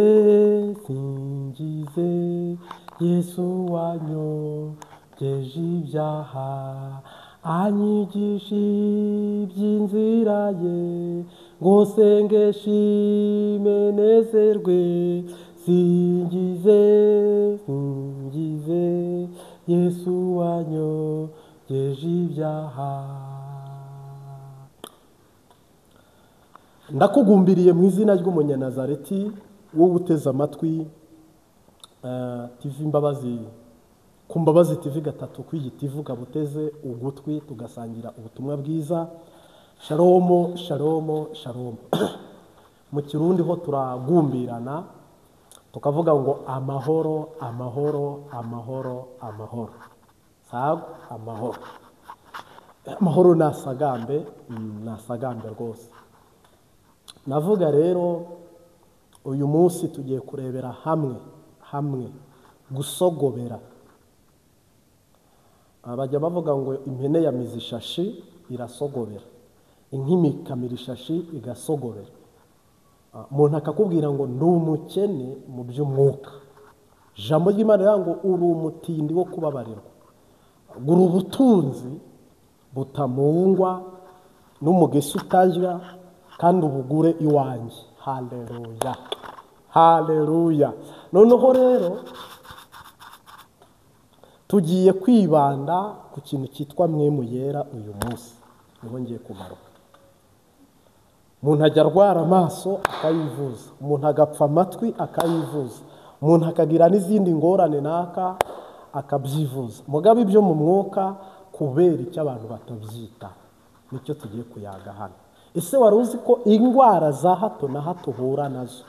A: Yesu wanyogeje ibyaha, anyigisha iby'inzira ye, rwose ngeshime nezerwe. Singize Yesu wanyogeje ibyaha. ndakugumbiriye mu izina ry'umunyanazareti wowe uteze amatwi TV Imbabazi ku Mbabazi TV gatatu kw'igiti ivuga buteze ugutwi tugasangira ubutumwa bwiza. Shalom shalom shalom. Mu Kirundi ho turagumbirana tukavuga ngo amahoro amahoro amahoro amahoro. Sago amahoro. Amahoro nasagambe rwose. Navuga rero uyu munsi tugiye kurebera hamwe gusogobera. Abajya bavuga ngo impene yamize ishashi irasogobera, inkimi ikamira ishashi igasogobera. Umuntu akakubwira ngo ndi umukene mu by'umwuka. Ijambo ry'Imana rivuga ngo uri umutindi wo kubabarirwa, gura ubutunzi butamungwa n'umugesi utajya kandi ubugure iwanjye. Haleluya haleluya. Noneho rero tugiye kwibanda ku kintu cyitwa mwemu yera. Uyu munsi niho ngiye kugaruka. Umuntu ajya arwara amaso akayivuza, umuntu agapfa amatwi akayivuza, umuntu akagira n'izindi ngorane naka akabyivuza. Mugabe ibyo mu mwuka kubera icyo abantu batabyita nicyo tugiye kuyaga hano. Ese wari uzi ko indwara za hato na hato uhura nazo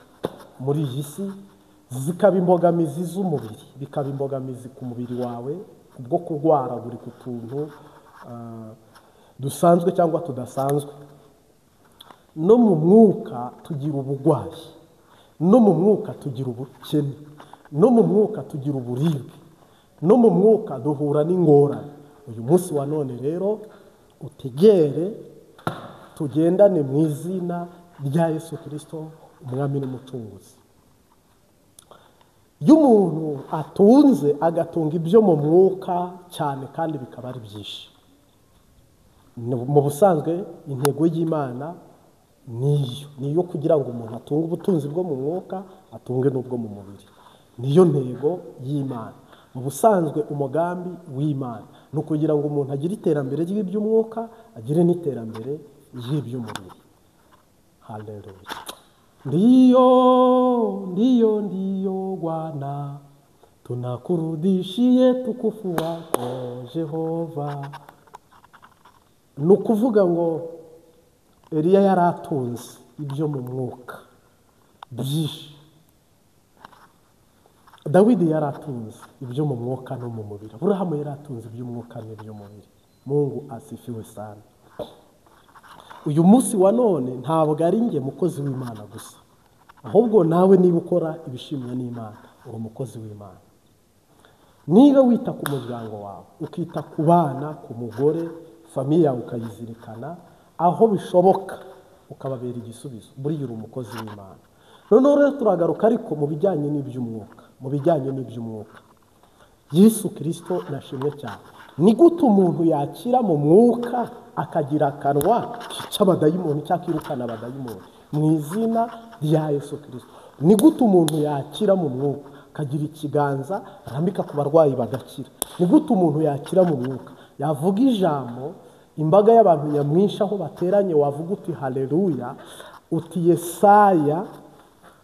A: muri iyi si zikaba imbogamizi z'umubiri, bikaba imbogamizi ku mubiri wawe kubwo kurwara buri ku tuntu dusanzwe cyangwa tudasanzwe? No mu mwuka tugira ubugwayi, no mu mwuka tugira ubukene, no mu mwuka tugira uburibwe, no mu mwuka duhura n'ingorane. Uyu munsi wa none rero utegere tugendane mu izina rya Yesu Kristo umwami n'umucunguzi. Iyo umuntu atunze agatunga ibyo mu mwuka cyane kandi bikaba ari byinshi, mu busanzwe intego y'Imana niyo kugira ngo umuntu atunge ubutunzi bwo mu mwuka atunge n'ubwo mu mubiri. Niyo ntego y'Imana. Mu busanzwe umugambi w'Imana ni ukugira ngo umuntu agire iterambere ry'iby'umwuka agire n'iterambere ry'iby'umubiri. Haleluya. Ndiyo Bwana, tunakurudishie tukufu wako Jehova. Ni ukuvuga ngo Eliya yaratunze ibyo mu mwuka byinshi, Dawidi yaratunze ibyo mu mwuka no mu mubiri, Aburahamu yaratunze iby'umwuka n'iby'umubiri. Mungu asifiwe sana. Uyu munsi wa none ntabwo ari nge mukozi w'Imana gusa, ahubwo nawe niba ukora ibishimwa n'Imana uri umukozi w'Imana. Niba wita ku muryango wawe, ukita ku bana, ku mugore, famiye yawe ukayizirikana, aho bishoboka ukababera igisubizo, buriya uri umukozi w'Imana. Noneho rero turagaruka ariko mu bijyanye n'iby'umwuka, Yesu Kristo nashimwe cyane. Ni gute umuntu yakira mu mwuka akagira akanwa cy'abadayimoni cyakirukana abadayimoni mu izina rya Yesu Kristo? Ni gute umuntu yakira mu mwuka akagira ikiganza arambika ku barwayi bagakira? Ni gute umuntu yakira mu mwuka yavuga ijambo imbaga y'abantu nyamwinshi aho bateranye wavuga uti haleluya, uti Yesaya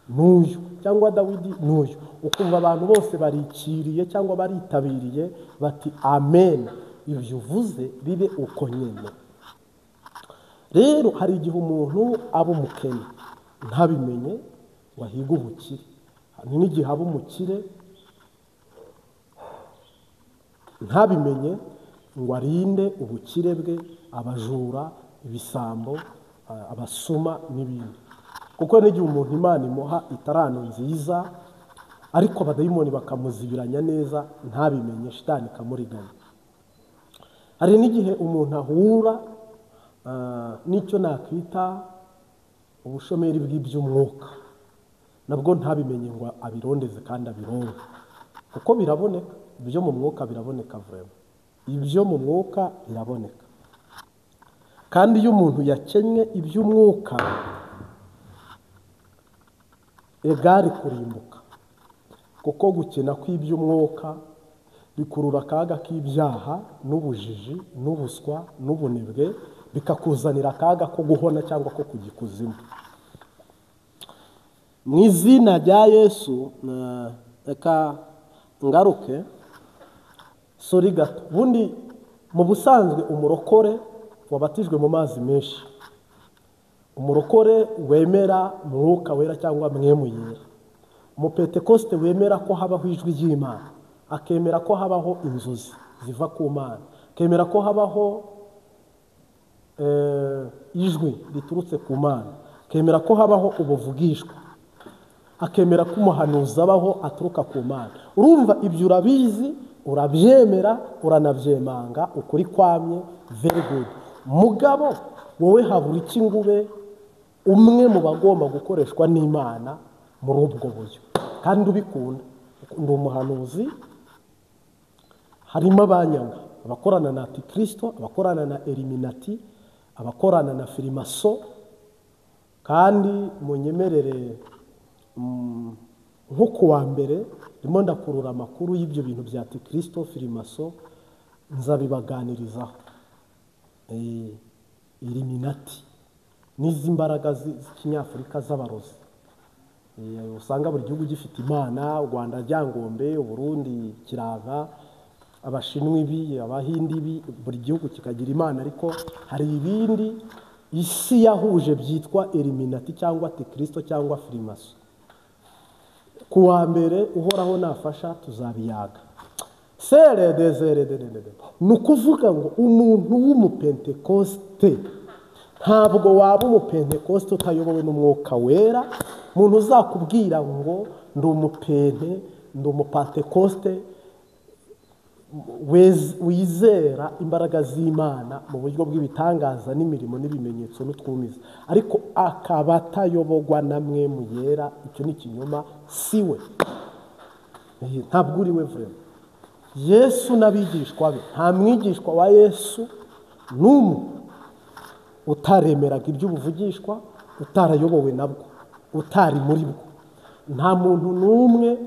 A: n'uyu cyangwa Dawidi n'uyu, ukumva abantu bose barikiriye cyangwa baritabiriye bati amen, ibyo uvuze bibe uko nyine. Rero hari igihe umuntu aba umukene ntabimenye ngo ahige ubukire, hari n'igihe aba umukire ntabimenye ngo arinde ubukire bwe abajura, ibisambo, abasuma n'ibindi. Kuko n'igihe umuntu Imana imuha itarano nziza ariko abadayimoni bakamuzibiranya neza ntabimenye, shitani ikamuriganya. Hari n'igihe umuntu ahura n'icyo nakwita ubushomeri bw'iby'umwuka, nabwo ntabimenye ngo abirondeze kandi abironke, kuko biraboneka. Ibyo mu mwuka biraboneka vrema, ibyo mu mwuka biraboneka. Kandi iyo umuntu yakennye iby'umwuka egari kurimbuka, kuko gukena kw'iby'umwuka bikurura akaga k'ibyaha n'ubujiji n'ubuswa n'ubunebwe, bikakuzanira akaga ko guhona cyangwa ko kujya ikuzimu. mu izina rya Yesu. Reka ngaruke sori gato. Ubundi mu busanzwe umurokore wabatijwe mu mazi menshi, umurokore wemera Mwuka Wera cyangwa Mwemu Yera, umupentekoste wemera ko habaho ijwi ry'Imana, akemera ko habaho inzozi ziva ku Mana, akemera ko habaho ijwi riturutse ku Mana, akemera ko habaho ubuvugishwa, akemera ko umuhanuzi abaho aturuka ku Mana. Urumva ibyo urabizi, urabyemera, uranabyemanga, ukuri kwamye, very good. Mugabo wowe habura iki ngo ube umwe mu bagomba gukoreshwa n'Imana muri ubwo buryo kandi ubikunda? Ndi umuhanuzi, harimo abanyanga, abakorana na Antikristo, abakorana na Eliminati, abakorana na Firimaso, kandi munyemerere nko kuwa mbere ndimo ndakurura amakuru y'ibyo bintu bya Antikristo, Firimaso, nzabibaganirizaho. Eliminati n'izi mbaraga z'ikinyafurika z'abarozi. Usanga buri gihugu gifite imana, u Rwanda ryangombe, u Burundi kirava, Abashinwa ibi, Abahindi ibi, buri gihugu kikagira imana, ariko hari ibindi isi yahuje byitwa Eliminati cyangwa Antikristo cyangwa Firimaso. Kuwa mbere uhoraho nafasha tuzabiyaga. Ni ukuvuga ngo umuntu w'umupentekoste ntabwo waba umupentekoste utayobowe n'Umwuka Wera. Umuntu uzakubwira ngo ndi umupente, ndi umupentekoste wizera imbaraga z'Imana mu buryo bw'ibitangaza n'imirimo n'ibimenyetso n'utwumiza, ariko akaba atayobogwa na Mwemu Yera, icyo ni ikinyoma, siwe. Ntabwo uri we vrema. Yesu n'abigishwa be, nta mwigishwa wa Yesu n'umwe utaremeraga iby'ubuvugishwa, utarayobowe nabwo, utari muri bwo. Nta muntu n'umwe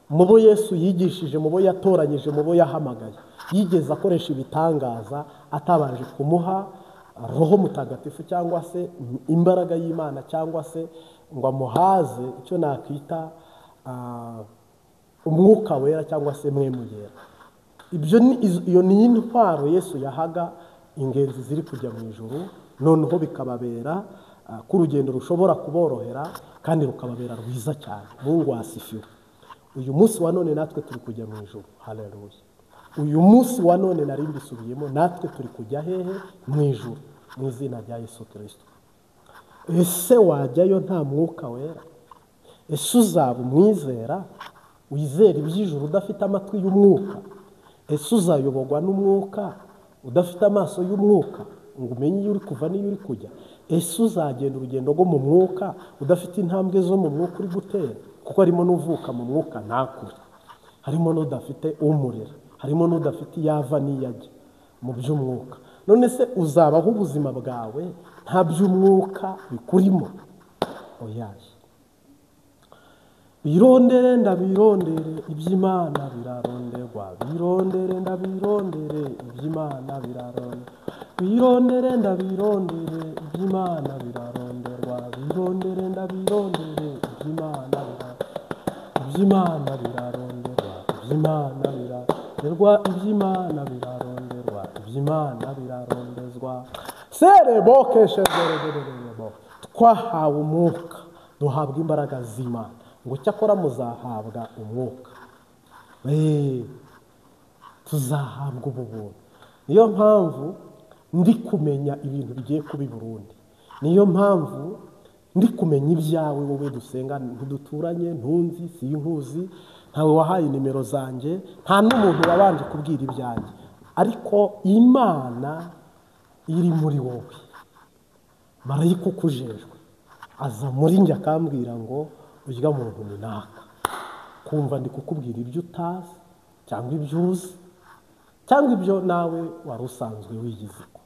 A: mu bo Yesu yigishije, mu bo yatoranyije, mu bo yahamagaye, yigeze akoresha ibitangaza atabanje kumuha Roho Mutagatifu cyangwa se imbaraga y'Imana, cyangwa se ngo amuhaze icyo nakwita Umwuka Wera cyangwa se Mwemu Yera. Iyo ni intwaro Yesu yahaga ingenzi ziri kujya mu ijuru, noneho bikababera ko urugendo rushobora kuborohera kandi rukababera rwiza cyane. Mungu asifiwe. Uyu munsi wa none natwe turi kujya mu ijuru. Haleluya. Uyu munsi wa none nari mbisubiyemo, natwe turi kujya hehe? Mu ijuru, mu izina rya Yesu Kristo. Ese wajyayo nta Mwuka Wera? Ese uzaba umwizera wizera iby'ijuru udafite amatwi y'Umwuka? Ese uzayobogwa n'Umwuka udafite amaso y'Umwuka ngo umenye iyo uri kuva n'iyo uri kujya? Ese uzagenda urugendo rwo mu Mwuka udafite intambwe zo mu Mwuka uri gutera? Kuko harimo n'uvuka mu Mwuka ntakure, harimo n'udafite umurera, harimo n'udafite yava n'iyajya mu by'Umwuka. None se uzabaho ubuzima bwawe nta by'Umwuka bikurimo? Oyaje. Birondere ndabirondere iby'Imana biraronderwa, birondere ndabirondere iby'Imana biraronderwa, birondere ndabirondere iby'Imana biraronderwa, birondere ndabirondere iby'Imana iby'Imana biraronderwa, iby'Imana biraronderwa, iby'Imana biraronderwa, iby'Imana birarondezwa. Twahawe Umwuka, duhabwa imbaraga z'Imana, ngo cyakora muzahabwa Umwuka. Tuzahabwa ubu buntu. Niyo mpamvu ndi kumenya ibintu bigiye kuba i Burundi. Niyo mpamvu ndi kumenya ibyawe wowe dusenga, ntiduturanye, ntunzi, sinkuzi, ntawe wahaye nimero zanjye, nta n'umuntu wabanje kubwira ibyanjye, ariko Imana iri muri wowe, marayika ukujejwe aza muri njye akambwira ngo urya muntu ni naka. Kumva ndi kukubwira ibyo utazi cyangwa ibyo uzi cyangwa ibyo nawe wari usanzwe wigize ko.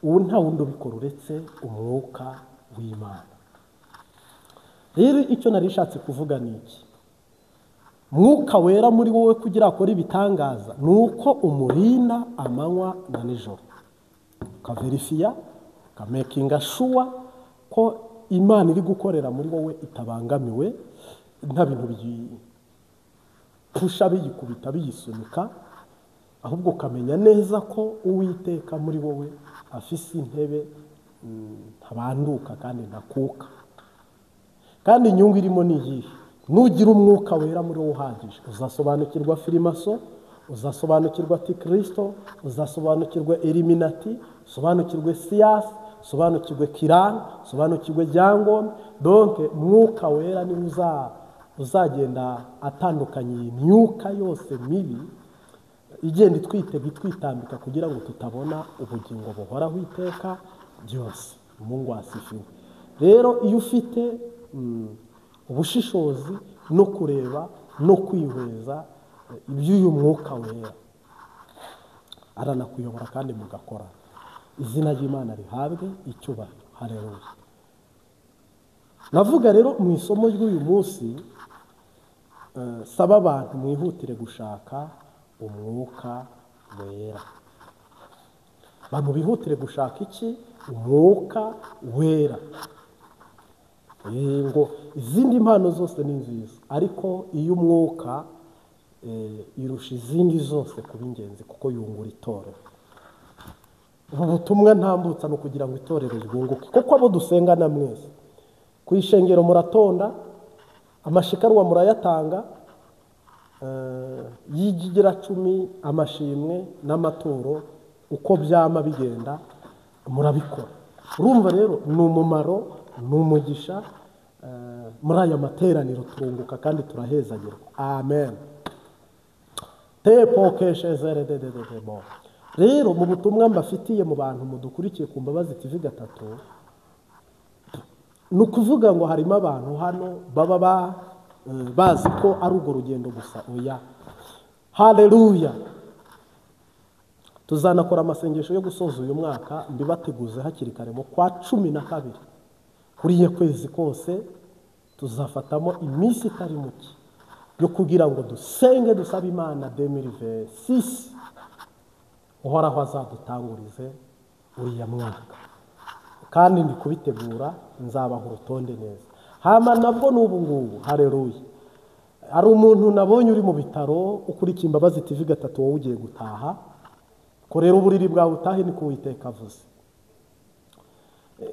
A: Ubu nta wundi ubikora uretse Umwuka w'Imana. Rero icyo nari nshatse kuvuga ni iki? Mwuka Wera muri wowe kugira akore ibitangaza ni uko umurinda amanywa na nijoro, ukaverifiya, ukamekinga shuwa ko imana iri gukorera muri wowe itabangamiwe, nta bintu biyipusha biyikubita biyisunika, ahubwo ukamenya neza ko uwiteka muri wowe afise intebe ntabanduka kandi ntakuka. Kandi inyungu irimo ni iyihe? Nugira umwuka wera muri wowe uhagije, uzasobanukirwa filimaso, uzasobanukirwa antikristo, uzasobanukirwa eliminati, usobanukirwe siyasi, usobanukirwe kirani, usobanukirwe ryangombwa. Donc mwuka wera ni uzagenda atandukanye iyi myuka yose mibi igenda itwitambika kugira ngo tutabona ubugingo buhoraho iteka byose. Mungu asifiwe. Rero iyo ufite ubushishozi no kureba no kwihweza iby'uyu mwuka wera, aranakuyobora kandi mugakora. Izina ry'Imana rihabwe icyubahiro. Haleluya. Navuga rero mu isomo ry'uyu munsi, saba abantu mwihutire gushaka umwuka wera. Abantu bihutire gushaka iki? Umwuka wera. Ngo izindi mpano zose ni nziza, ariko iyo umwuka irusha izindi zose kuba ingenzi, kuko yungura itorero. Ubu butumwa ntambutsa no kugira ngo itorero ryunguke, kuko abo dusengana mwese ku ishengero muratonda, amashikarwa murayatanga, yigira 10 amashimwe n'amaturo, uko byama bigenda murabikora. Urumva rero ni umumaro, ni umugisha. Muri aya materaniro turunguka kandi turahezagirwa. Amen. Rero mu butumwa mbafitiye mu bantu mudukurikiye ku Mbabazi TV 3, ni ukuvuga ngo harimo abantu hano baba bazi ko ari urwo rugendo gusa. Oya. Haleluya. Tuzanakora amasengesho yo gusoza uyu mwaka, mbibateguze hakiri kare mu kwa 12. Kuriye kwezi kose tuzafatamo iminsi itari muke yo kugira ngo dusenge dusaba Imana 2026 uhoraho azadutangurize uriya mwaka. Kandi ndi kubitegura, nzabaha urutonde neza. Hama nabwo n'ubu ngubu. Haleluya. Hari umuntu nabonye uri mu bitaro ukurikiye Imbabazi TV 3 wowe ugiye gutaha, ko rero uburiri bwawe utahe ni kuwiteka avuze.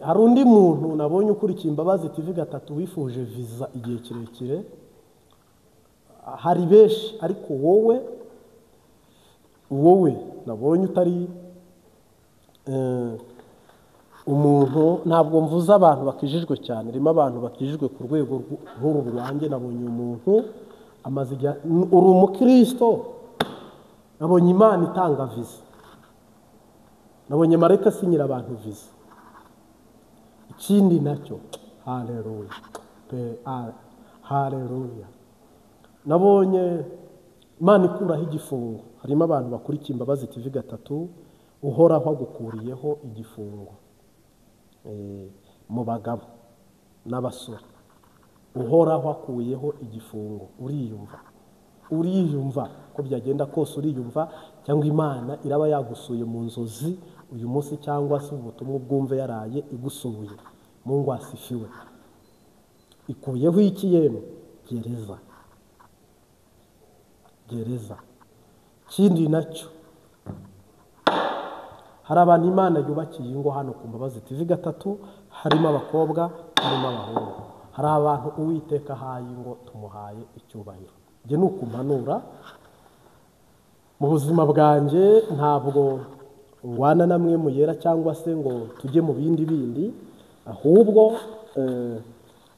A: Hari undi muntu nabonye ukurikiye Imbabazi TV 3 wifuje visa igihe kirekire. Hari benshi, ariko wowe nabonye utari umuntu, ntabwo mvuze abantu bakijijwe cyane, rimo abantu bakijijwe ku rwego nk'uru rwanjye. Nabonye umuntu amaze uri umukristo, nabonye Imana itanga visa, nabonye marayika asinyira abantu visa. Ikindi nacyo, haleluya, haleluya, nabonye Imana ikuraho igifungo. Harimo abantu bakurikiye Imbabazi TV 3 uhoraho agukuriyeho igifungo, mu bagabo n'abasore. Uhoraho akuyeho igifungo. Uriyumva ko byagenda kose, uriyumva, cyangwa Imana iraba yagusuye mu nzozi uyu munsi, cyangwa se ubutumwa bwumve yaraye igusuye. Mungu asifiwe. Ikuyeho iki yemwe? Gereza. Kindi nacyo, hari abantu Imana yubakiye ingo hano ku Mbabazi TV 3, harimo abakobwa, harimo abahungu. Hari abantu Uwiteka ahaye ingo, tumuhaye icyubahiro. Nge nukumpanura mu buzima bwanjye, ntabwo ngwana namwe muyera cyangwa se ngo tujye mu bindi, ahubwo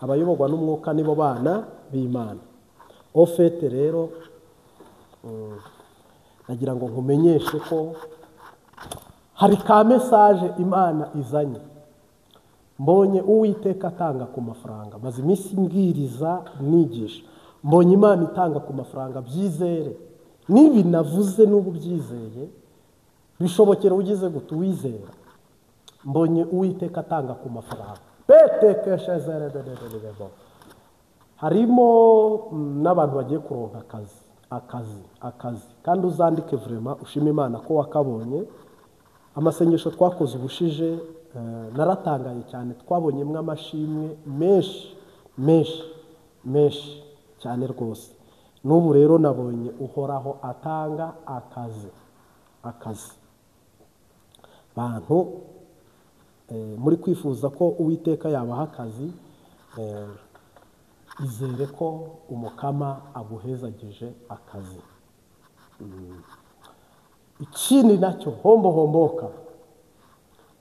A: abayoborwa n'umwuka nibo bana b'Imana. Ofete rero nagira ngo nkumenyeshe ko hari ka message Imana izanye. Mbonye Uwiteka atanga ku mafaranga, maze iminsi mbwiriza nigisha, mbonye Imana itanga ku mafaranga. Byizere, nibi navuze n'ubu byizeye, bishobokera ugize gute uwizera. Mbonye Uwiteka atanga ku mafaranga. Harimo n'abantu bagiye kuronka akazi, kandi uzandike vraiment ushima Imana ko wakabonye. Amasengesho twakoze ubushije naratangaye cyane, twabonyemo amashimwe menshi cyane rwose. N'ubu rero nabonye uhoraho atanga akazi bantu muri kwifuza ko Uwiteka yabaha akazi, izere ko umukama aguhezagije akazi. Ikindi nacyo homboka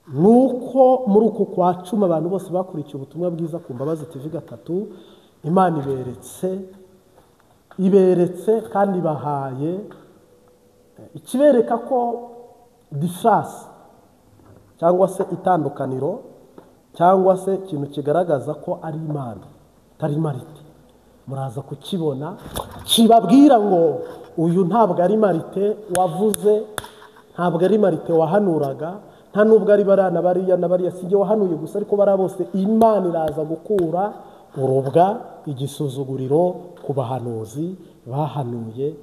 A: nuko muri uku kwa cumi abantu bose bakurikiye ubutumwa bwiza ku Mbabazi TV gatatu, Imana iberetse kandi bahaye ikibereka ko difference cyangwa se itandukaniro cyangwa se ikintu kigaragaza ko ari Imana atari Marite. Muraza kukibona kibabwira ngo uyu ntabwo ari Marite wavuze, ntabwo ari Marite wahanuraga, nta nubwo ari barana bariya sijye wahanuye gusa, ariko bara bose Imana iraza gukura urubwa igisuzuguriro ku bahanuzi bahanuye.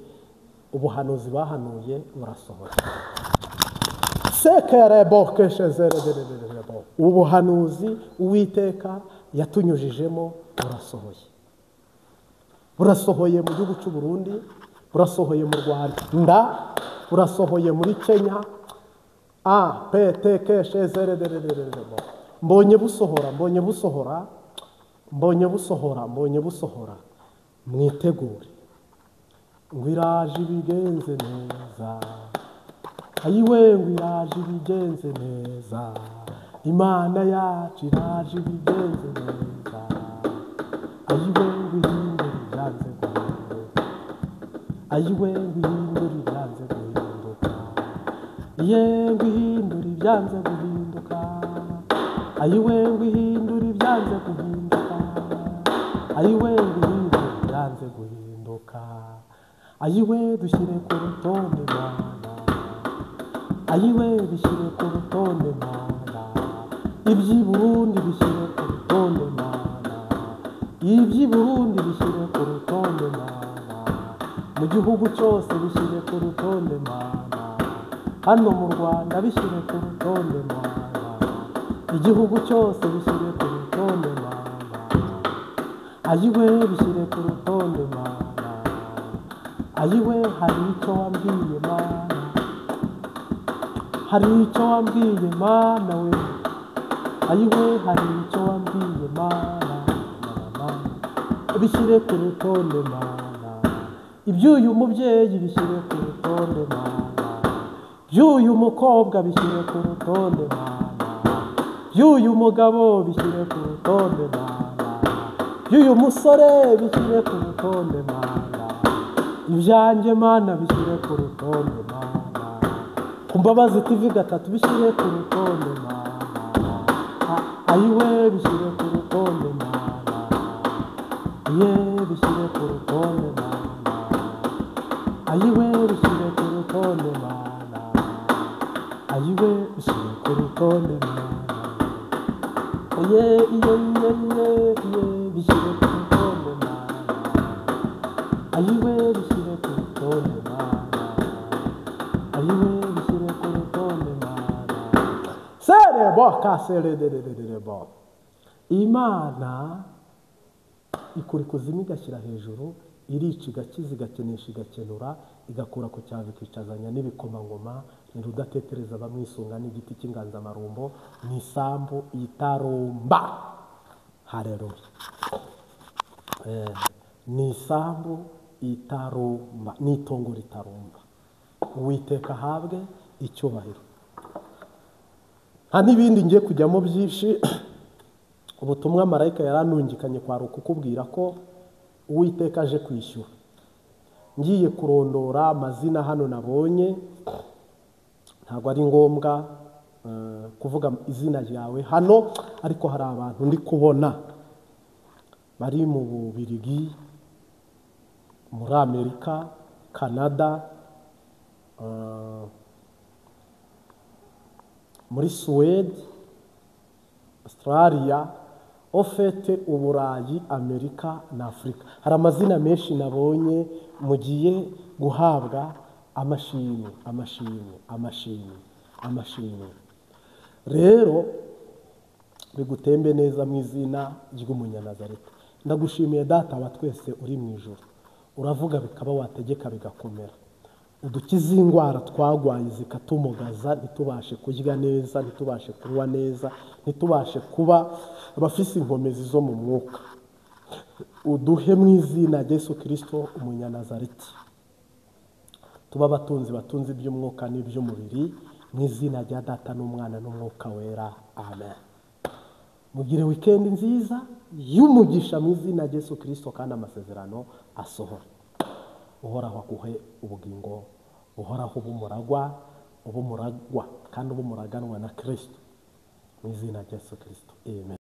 A: Ubuhanuzi bahanuye burasohora. Ubuhanuzi Uwiteka yatunyujijemo burasohoye mu gihugu cy'u Burundi, burasohoye mu Rwanda, burasohoye muri Kenya. Mbonye busohora. Mwitegure ngo iraje ibigenze neza, ayiwe ngo iraje ibigenze neza, Imana yacu iraje ibigenze neza, ayiwe ngo ihindure ibyanze guhinduka, ayiwe ngo ihindure ibyanze guhinduka, iye ngo ihindure ibyanze guhinduka, ayiwe ngo ihindure ibyanze guhinduka, ayiwe ngo ihindure ibyanze guhinduka, ayiwe dushyire ku rutonde Mana, ayiwe dushyire ku rutonde Mana, iby'i Burundi bishyire ku rutonde Mana, iby'i Burundi bishyire ku rutonde Mana, mu gihugu cyose bishyire ku rutonde Mana, hano mu Rwanda bishyire ku rutonde Mana, igihugu cyose bishyire ku rutonde Mana, ayiwe bishyire ku rutonde Mana, ayiwe hari icyo wambwiye Mana, hari icyo wambwiye Mana we, ayiwe hari icyo wambwiye Mana, bishyire ku rutonde Mana, iby'uyu mubyeyi bishyire ku rutonde Mana, by'uyu mukobwa bishyire ku rutonde Mana, by'uyu mugabo bishyire ku rutonde Mana, by'uyu musore bishyire ku rutonde Mana, ibyanjye Mana bishyire ku rutonde Mana, ku Mbabazi TV gatatu bishyire ku rutonde Mana, ayiwe bishyire ku rutonde Mana, iye bishyire ku rutonde Mana, ayiwe bishyire ku rutonde Mana, ayiwe bishyire ku rutonde Mana, iye bishyire ku rutonde Mana, ayiwe bishyire ku rutonde Mana, ayiwe bishyire ku rutonde Mana. Serebo. Imana ikura ikuzimu igashyira hejuru, irica igakiza, igakenesha, igakenura, igakura ku cyavu ikicazanya n'ibikomangoma, ni rudatetereza bamwisunga n'igiti cy'inganzamarumbo, ni isambu itarumba. Haleluya. Ni isambu itarumba, ni itongo ritarumba. Uwiteka ahabwe icyubahiro. Nta n'ibindi ngiye kujyamo byinshi. Ubutumwa marayika yaranungikanye kwa kukubwira ko Uwiteka aje kwishyura. Ngiye kurondora amazina hano nabonye, ntabwo ari ngombwa kuvuga izina ryawe hano, ariko hari abantu ndi kubona bari mu Bubiligi, muri Amerika, Canada, muri Suwede, Australia, ofete Uburayi, Amerika na Afurika. Hari amazina menshi nabonye mugiye guhabwa amashimwe. Rero bigutembe neza mu izina ry'umunyanazareti. Ndagushimiye data wa twese uri mu ijuru, uravuga bikaba, wategeka bigakomera. Udukize indwara twagwaye zikatumugaza, ntitubashe kurya neza, ntitubashe kunywa neza, ntitubashe kuba abafise inkomezi zo mu mwuka. Uduhe mu izina rya Yesu Kristo umunyanazareti, tuba abatunzi batunze iby'umwuka n'iby'umubiri, mu izina rya Data n'Umwana n'Umwuka wera, amen. Mugire weekend nziza y'umugisha mu izina rya Yesu Kristo, kandi amasezerano asohora. Uhoraho aguhe ubugingo, uhoraho ubumuragwa kandi ubumuraganwa na Kristo, mu izina rya Yesu Kristo, amen.